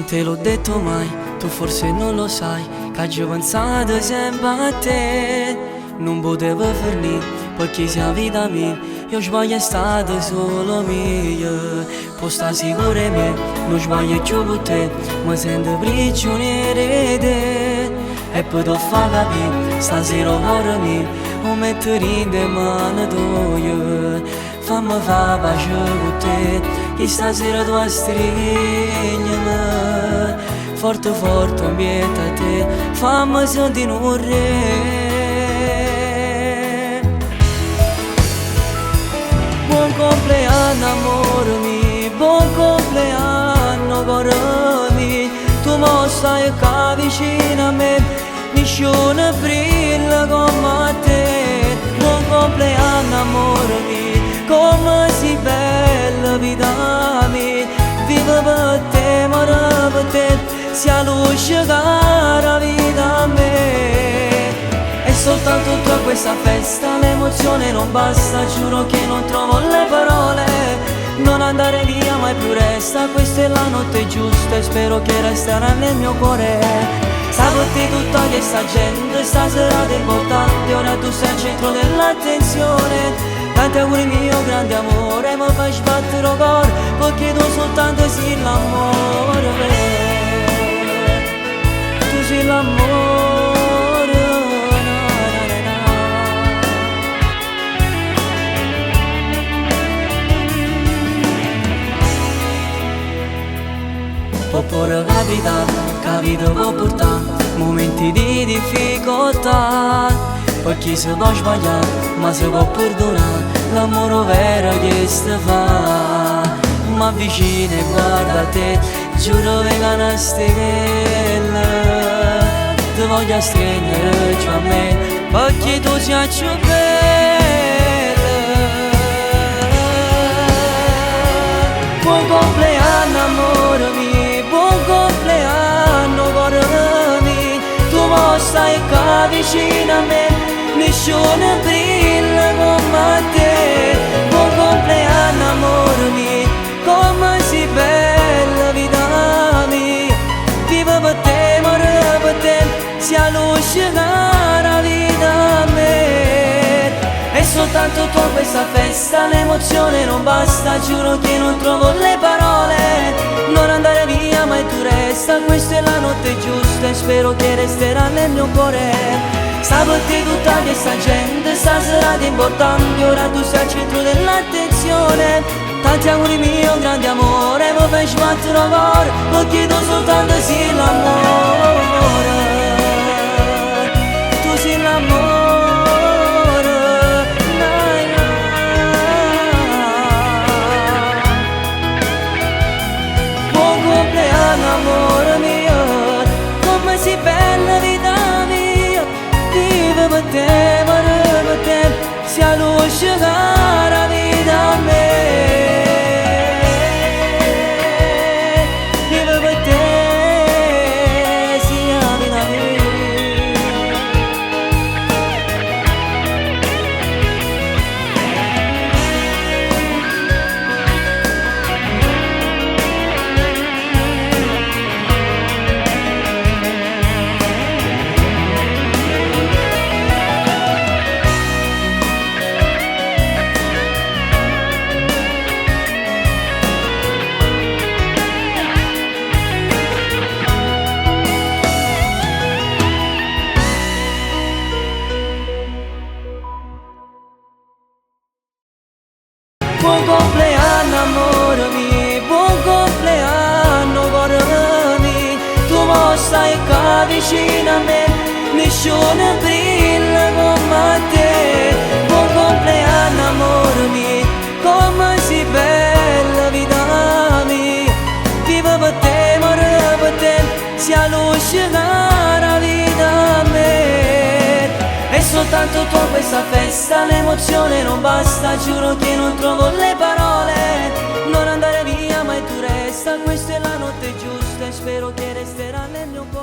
te l'ho detto mai, tu forse non lo sai, che oggi ho pensato sempre a te. Non potevo finire, perché sia vita mia, io sbaglio è stato solo mio. Può sta sicuro me, non sbaglio più con te, mi sento prigioniere di te. E poi ti fa capire, stasera cuore mio, o mettere in le mani tue. Fammi fa pace con te, che stasera tu stringi. Forte forte ambiente a te, fammi sentire un re. Buon compleanno amore mio, buon compleanno cuore mio. Tu mo stai qua vicino a me, nessuno brilla come te. Buon compleanno amore mio, come sei bella vita mia. Vivo per te, muore per te, sia luce cara vita a me. E soltanto tu a questa festa, l'emozione non basta, giuro che non trovo le parole. Non andare via mai più resta, questa è la notte giusta e spero che resterà nel mio cuore. Sapete tutta questa gente, stasera è importante, ora tu sei al centro dell'attenzione. Tanti auguri mio grande amore, mi fai sbattere il cuore, perché tu soltanto sei l'amore. Tu sei l'amore, na, na, na. Può pure capitare, capito può portare momenti di difficoltà. Perché si può sbagliare, ma si può perdonare, l'amore vero che si fa. Ma vicino e guarda te, giuro venga una stella. Ti voglio stringere giù a me, perché tu sei più bella. Buon compleanno amore mio, buon compleanno cuore mio. Tu mo stai qua vicino a me, nessuno brilla come te. Buon compleanno amore mio, come sei bella vita mia. Vivo per te, muore per te, sia luce cara vita a me. E soltanto tu a questa festa, l'emozione non basta, giuro che non trovo le parole. Non andare via mai tu resta, questa è la notte giusta e spero che resterà nel mio cuore. Sapete tutta questa gente, stasera è importante, ora tu sei al centro dell'attenzione. Tanti auguri mio grande amore, mi fai sbattere il cuore, perché tu soltanto sei l'amore. Tu sei l'amore, na, na. Buon compleanno amore mio, come sei bella vita mia. Vivo per te, muore per te, sia luce cara vita a me. Vivo per te, sia vita mia. Buon compleanno amore mio, buon compleanno cuore mio. Tu mo stai qua vicino a me, nessuno brilla come te. Buon compleanno amore mio, come sei bella vita mia. Vivo per te, muore per te, sia luce cara vita a me. E soltanto tu a questa festa, l'emozione non basta, giuro che non trovo le parole. Non andare via mai tu resta, questa è la notte giusta e spero che resterà nel mio cuore.